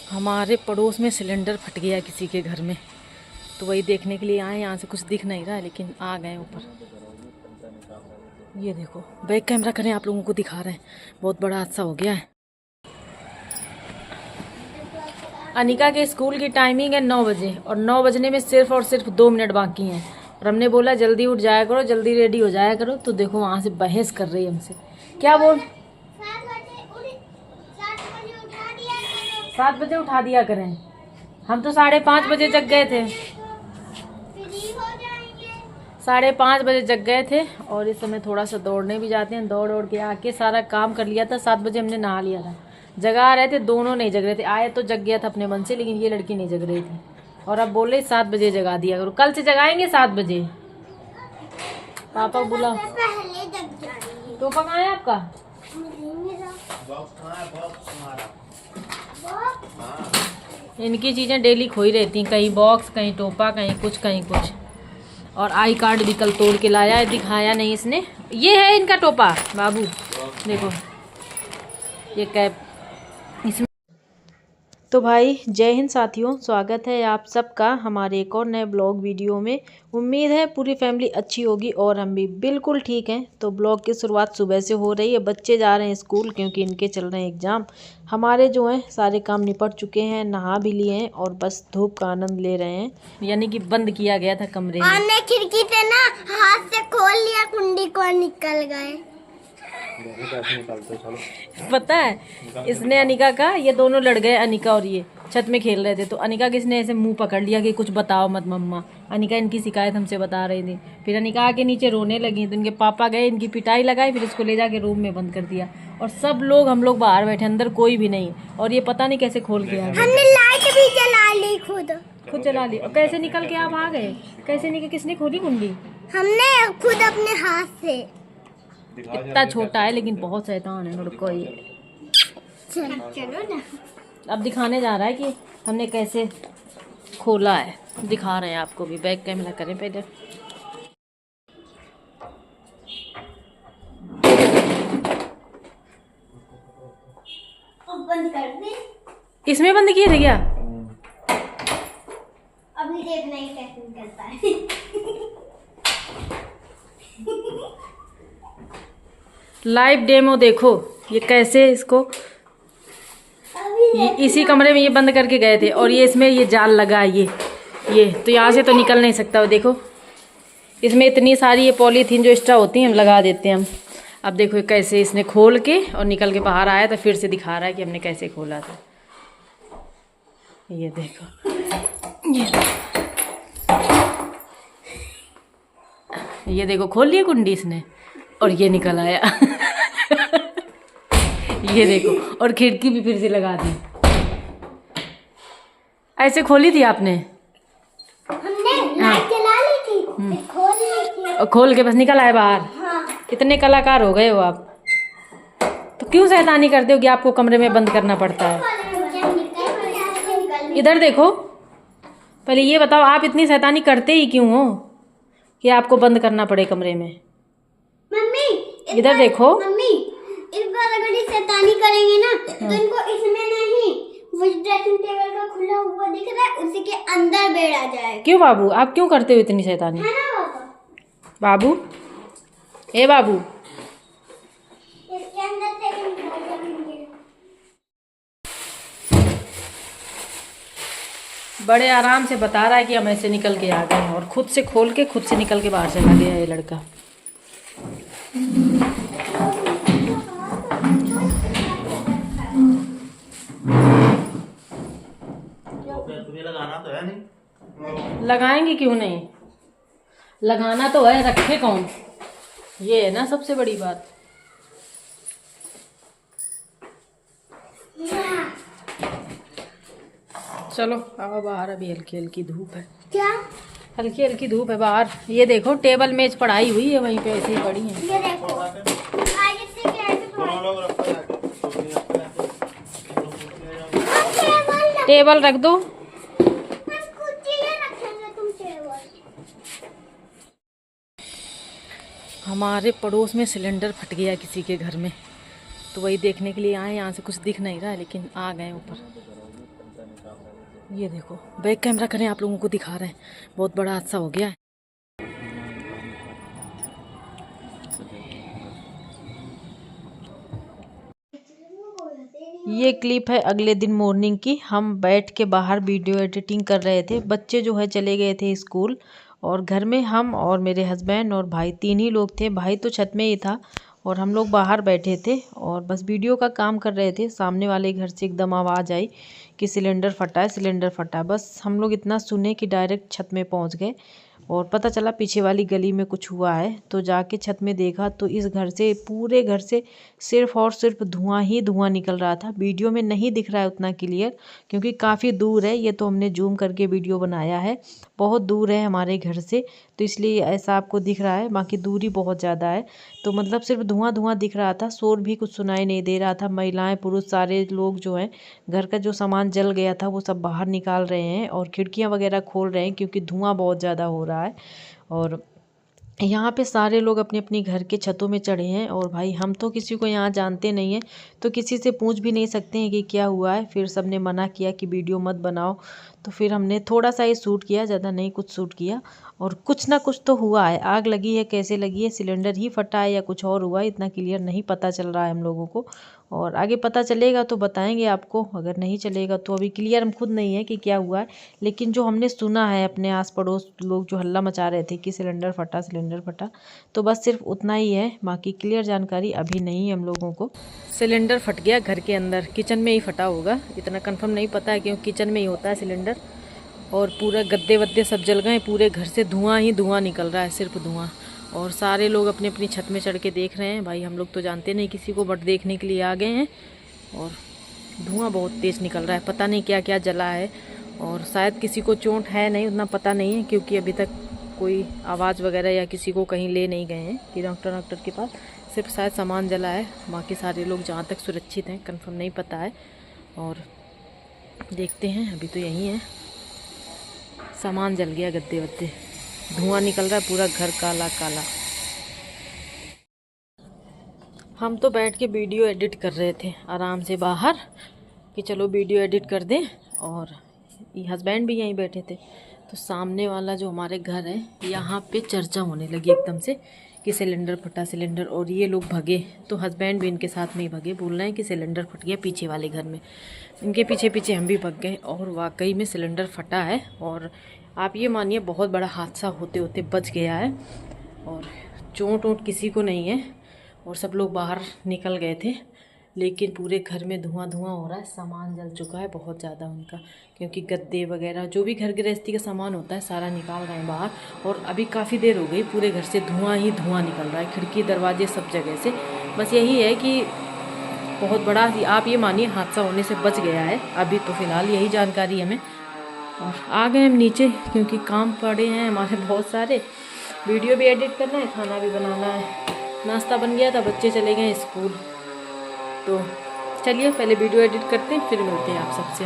हमारे पड़ोस में सिलेंडर फट गया किसी के घर में, तो वही देखने के लिए आए। यहाँ से कुछ दिख नहीं रहा है लेकिन आ गए ऊपर। ये देखो, बैक कैमरा करें, आप लोगों को दिखा रहे हैं। बहुत बड़ा हादसा हो गया है। अनिका के स्कूल की टाइमिंग है 9 बजे और 9 बजने में सिर्फ और सिर्फ 2 मिनट बाकी हैं। और हमने बोला जल्दी उठ जाया करो, जल्दी रेडी हो जाया करो। तो देखो वहाँ से बहस कर रही है हमसे। क्या बोल? 7 बजे उठा दिया करें। हम तो 5:30 बजे जग गए थे। 5:30 बजे जग गए थे और इस समय थोड़ा सा दौड़ने भी जाते हैं। दौड़ के आके सारा काम कर लिया था। 7 बजे हमने नहा लिया था। जगा रहे थे, दोनों नहीं जग रहे थे। आए तो जग गया था अपने मन से, लेकिन ये लड़की नहीं जग रही थी। और अब बोल रहे 7 बजे जगा दिया करो, कल से जगाएंगे 7 बजे। पापा बुला। तो कहाँ है आपका? इनकी चीज़ें डेली खोई रहती, कहीं बॉक्स, कहीं टोपा, कहीं कुछ। और आई कार्ड भी कल तोड़ के लाया है, दिखाया नहीं इसने। ये है इनका टोपा बाबू, देखो ये कैप इसमें। तो भाई जय हिंद साथियों, स्वागत है आप सबका हमारे एक और नए ब्लॉग वीडियो में। उम्मीद है पूरी फैमिली अच्छी होगी और हम भी बिल्कुल ठीक हैं। तो ब्लॉग की शुरुआत सुबह से हो रही है। बच्चे जा रहे हैं स्कूल क्योंकि इनके चल रहे हैं एग्ज़ाम। हमारे जो हैं सारे काम निपट चुके हैं, नहा भी लिए हैं और बस धूप का आनंद ले रहे हैं। यानी कि बंद किया गया था कमरे में। खिड़की से ना हाथ से खोल लिया, कुंडी को निकल गए। पता है इसने अनिका का, ये दोनों लड़ गए। अनिका और ये छत में खेल रहे थे तो अनिका किसने ऐसे मुंह पकड़ लिया कि कुछ बताओ मत मम्मा। अनिका इनकी शिकायत हमसे बता रही थी। फिर अनिका आके नीचे रोने लगी तो इनके पापा गए, इनकी पिटाई लगाई, फिर इसको ले जाके रूम में बंद कर दिया। और सब लोग, हम लोग बाहर बैठे, अंदर कोई भी नहीं। और ये पता नहीं कैसे खोल के आ गए। हमने लाइट भी जला ली, खुद चला ली। और कैसे निकल के आप आ गए? कैसे निकल? किसने खोली कुंडी? हमने खुद अपने हाथ से। इतना छोटा है लेकिन बहुत शैतान है लड़का ये। चलो ना, अब दिखाने जा रहा है कि हमने कैसे खोला है। दिखा रहे हैं आपको भी। बैक कैमरा करें पहले। अब बंद कर दे। इसमें बंद किए थे क्या? अभी देखना ही कैसे निकलता है। लाइव डेमो देखो ये कैसे इसको। ये इसी कमरे में ये बंद करके गए थे और ये इसमें ये जाल लगा है। ये तो यहाँ से तो निकल नहीं सकता। वो देखो इसमें इतनी सारी ये पॉलीथीन जो एक्स्ट्रा होती हैं हम लगा देते हैं हम। अब देखो कैसे इसने खोल के और निकल के बाहर आया, तो फिर से दिखा रहा है कि हमने कैसे खोला था। ये देखो, ये देखो खोल लिया कुंडी इसने और ये निकल आया। ये देखो, और खिड़की भी फिर से लगा दी। ऐसे खोली थी आपने? हमने लाइट जला ली थी, फिर खोल ली थी और खोल के बस निकल आए बाहर। हाँ। इतने कलाकार हो गए हो आप। तो क्यों शैतानी करते हो कि आपको कमरे में बंद करना पड़ता है? इधर देखो, पहले ये बताओ आप इतनी शैतानी करते ही क्यों हो कि आपको बंद करना पड़े कमरे में? मम्मी इधर देखो। मम्मी, इस बार अगर ये शैतानी करेंगे ना तो इनको इसमें नहीं, वो ड्रेसिंग टेबल का खुला हुआ दिख रहा है उसी के अंदर बेड आ जाएगा। क्यों बाबू, आप क्यों करते हो इतनी शैतानी? है ना पापा? बाबू, ए बाबू, इसके अंदर से निकल जाएंगे। बड़े आराम से बता रहा है कि हम ऐसे निकल के आ गए हैं और खुद से खोल के खुद से निकल के बाहर चला गया ये लड़का। लगाना तो है नहीं। लगाएंगे क्यों नहीं, लगाना तो है, रखे कौन? ये है ना सबसे बड़ी बात। चलो आओ बाहर, अभी हल्की हल्की धूप है। क्या? हल्की हल्की धूप है बाहर। ये देखो टेबल मेज पढ़ाई हुई है वहीं पे ऐसे ही पड़ी है। ये देखो, आज इससे क्या है तो टेबल रख दो। हमारे पड़ोस में सिलेंडर फट गया किसी के घर में, तो वही देखने के लिए आए। यहाँ से कुछ दिख नहीं रहा है लेकिन आ गए ऊपर। ये देखो बैक कैमरा करें, आप लोगों को दिखा रहे हैं, बहुत बड़ा हादसा हो गया है। ये क्लिप है अगले दिन मॉर्निंग की। हम बैठ के बाहर वीडियो एडिटिंग कर रहे थे। बच्चे जो है चले गए थे स्कूल, और घर में हम और मेरे हस्बैंड और भाई 3 ही लोग थे। भाई तो छत में ही था और हम लोग बाहर बैठे थे और बस वीडियो का काम कर रहे थे। सामने वाले घर से एकदम आवाज़ आई कि सिलेंडर फटा है, सिलेंडर फटा। बस हम लोग इतना सुने कि डायरेक्ट छत में पहुंच गए और पता चला पीछे वाली गली में कुछ हुआ है। तो जाके छत में देखा तो इस घर से, पूरे घर से सिर्फ और सिर्फ धुआं ही धुआं निकल रहा था। वीडियो में नहीं दिख रहा है उतना क्लियर क्योंकि काफ़ी दूर है। ये तो हमने जूम करके वीडियो बनाया है, बहुत दूर है हमारे घर से, तो इसलिए ऐसा आपको दिख रहा है। बाकी दूरी बहुत ज़्यादा है, तो मतलब सिर्फ धुआं धुआं दिख रहा था। शोर भी कुछ सुनाई नहीं दे रहा था। महिलाएं पुरुष सारे लोग जो हैं, घर का जो सामान जल गया था वो सब बाहर निकाल रहे हैं और खिड़कियां वगैरह खोल रहे हैं क्योंकि धुआं बहुत ज़्यादा हो रहा है। और यहाँ पे सारे लोग अपनी अपनी घर के छतों में चढ़े हैं। और भाई हम तो किसी को यहाँ जानते नहीं हैं, तो किसी से पूछ भी नहीं सकते हैं कि क्या हुआ है। फिर सबने मना किया कि वीडियो मत बनाओ, तो फिर हमने थोड़ा सा ही शूट किया, ज़्यादा नहीं कुछ शूट किया। और कुछ ना कुछ तो हुआ है, आग लगी है, कैसे लगी है, सिलेंडर ही फटा है या कुछ और हुआ है, इतना क्लियर नहीं पता चल रहा है हम लोगों को। और आगे पता चलेगा तो बताएंगे आपको, अगर नहीं चलेगा तो अभी क्लियर हम खुद नहीं है कि क्या हुआ है। लेकिन जो हमने सुना है, अपने आस पड़ोस लोग जो हल्ला मचा रहे थे कि सिलेंडर फटा, सिलेंडर फटा, तो बस सिर्फ उतना ही है। बाकी क्लियर जानकारी अभी नहीं है हम लोगों को। सिलेंडर फट गया घर के अंदर, किचन में ही फटा होगा, इतना कंफर्म नहीं पता है क्योंकि किचन में ही होता है सिलेंडर। और पूरा गद्दे वद्दे सब जल गए, पूरे घर से धुआं ही धुआं निकल रहा है, सिर्फ धुआं। और सारे लोग अपनी अपनी छत में चढ़ के देख रहे हैं। भाई हम लोग तो जानते नहीं किसी को, बट देखने के लिए आ गए हैं। और धुआं बहुत तेज़ निकल रहा है, पता नहीं क्या क्या जला है। और शायद किसी को चोट है नहीं, उतना पता नहीं है क्योंकि अभी तक कोई आवाज़ वगैरह या किसी को कहीं ले नहीं गए हैं कि डॉक्टर के पास। सिर्फ शायद सामान जला है, बाकी सारे लोग जहाँ तक सुरक्षित हैं कंफर्म नहीं पता है। और देखते हैं, अभी तो यही है। सामान जल गया, गद्दे वद्दे, धुआं निकल रहा है, पूरा घर काला काला। हम तो बैठ के वीडियो एडिट कर रहे थे आराम से बाहर कि चलो वीडियो एडिट कर दें। और हस्बैंड भी यहीं बैठे थे। तो सामने वाला जो हमारे घर है, यहाँ पे चर्चा होने लगी एकदम से कि सिलेंडर फटा, सिलेंडर। और ये लोग भगे, तो हस्बैंड भी इनके साथ में ही भगे, बोल रहे हैं कि सिलेंडर फट गया पीछे वाले घर में। इनके पीछे पीछे हम भी भग गए और वाकई में सिलेंडर फटा है। और आप ये मानिए बहुत बड़ा हादसा होते होते बच गया है और चोट वोट किसी को नहीं है। और सब लोग बाहर निकल गए थे, लेकिन पूरे घर में धुआं धुआं हो रहा है। सामान जल चुका है बहुत ज़्यादा उनका, क्योंकि गद्दे वगैरह जो भी घर गृहस्थी का सामान होता है सारा निकाल रहे हैं बाहर। और अभी काफ़ी देर हो गई, पूरे घर से धुआं ही धुआं निकल रहा है, खिड़की दरवाजे सब जगह से। बस यही है कि बहुत बड़ा, आप ये मानिए हादसा होने से बच गया है अभी तो फ़िलहाल, यही जानकारी हमें। और आ गए हम नीचे क्योंकि काम पड़े हैं हमारे बहुत सारे। वीडियो भी एडिट करना है, खाना भी बनाना है। नाश्ता बन गया था, बच्चे चले गए स्कूल। तो चलिए पहले वीडियो एडिट करते हैं, फिर मिलते हैं आप सबसे।